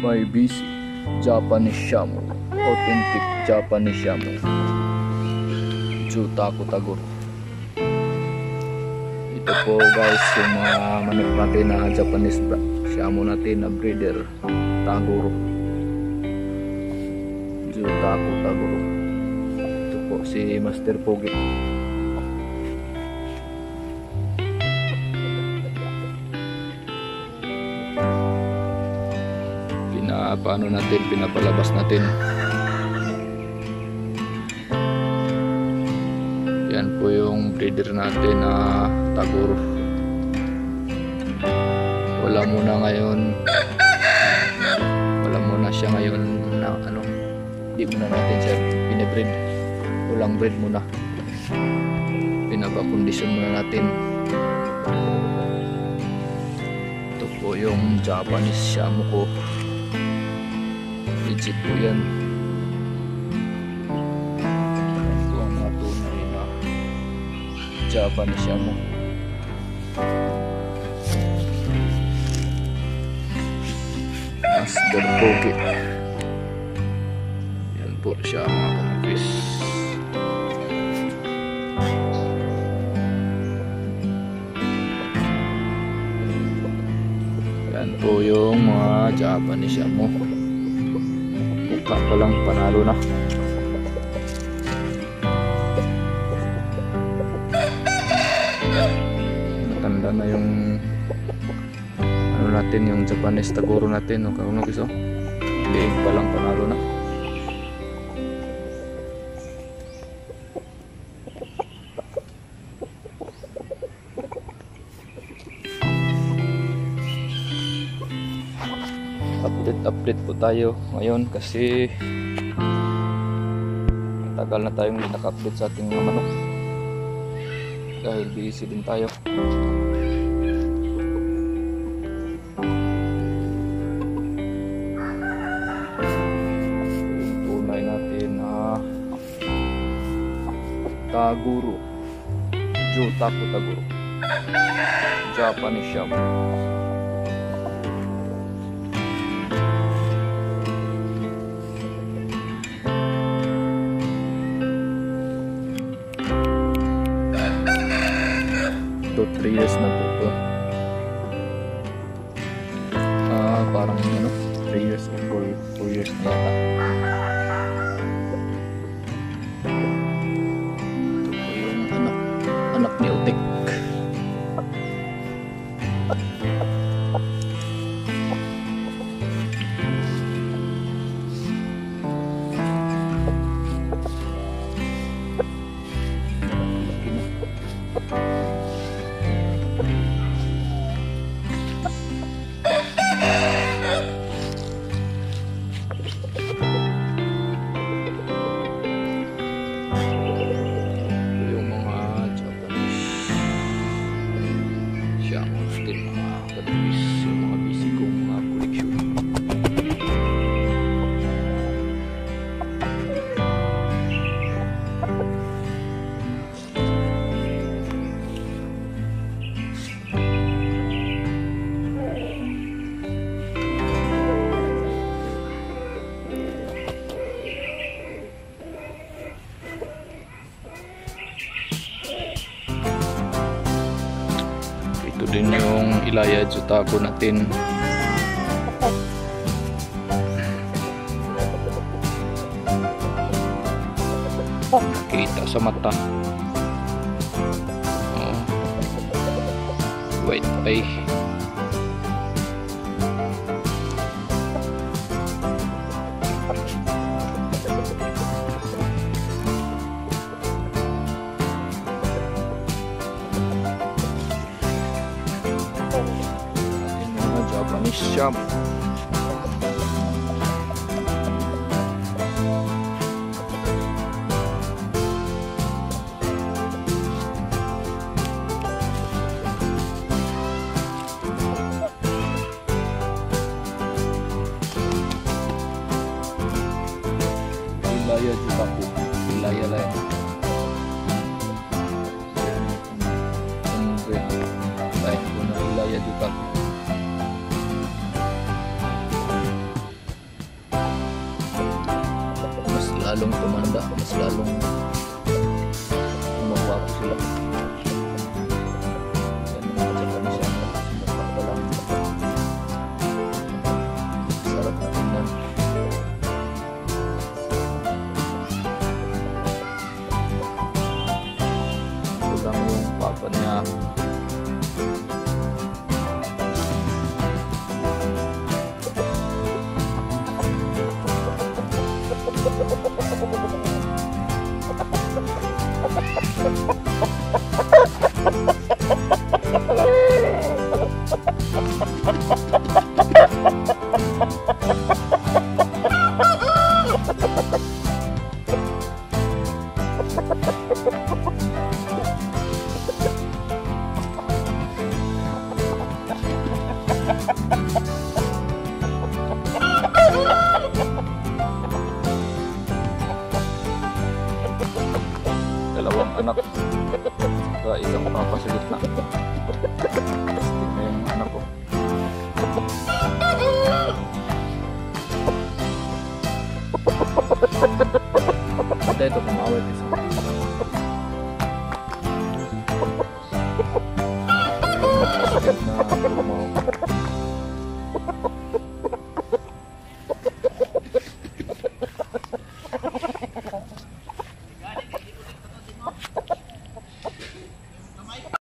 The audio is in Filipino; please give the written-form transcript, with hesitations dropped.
May busy Japanese Shamu, authentic Japanese Shamu, Jutaku Taguro. Ito po guys yung mga manok natin na Japanese Shamu natin na breeder Taguro, Jutaku Taguro. Ito po si Master Pogi. Paano natin, pinapalabas natin. Yan po yung breeder natin na Taguro. Wala muna siya ngayon na hindi muna natin siya pinabreed. Walang breed muna, pinapakondisyon muna natin. Ito po yung Japanese Shamu ko. Legit po yan. Ito ang mga tunay na Japanese Shamu. Master Pogi. Yan po siya mga kanapis. Yan po yung mga Japanese Shamu. Mukha pa lang panalo na. Matanda na yung natin, yung Japanese Taguro natin. Liig pa lang panalo na. Update po tayo ngayon kasi tagal na tayong hindi naka-update sa ating mga manok dahil busy din tayo. Tunay natin na Taguro, Jutaku Taguro, Japanese Shamu. Ito 3 years na po ito. Parang 3 years or 4 years na yata. Ito po yung anak ni Utik. Ito din yung Ilaya Jutaku natin. Nakita sa mata. White eye. Japanese Shamu. Ilaya Jutaku, Ilaya lain. Baik, Ilaya Jutaku. lalong tumanda, mas lalong gumagwapo sila. Yan mga Japanese yan, mukha pa lang. Sarap na tingnan. Ito lang yung papa niya. Dalawang anak sa isang papa sa gitna. Ito yung anak ko. Ito kumawit isa.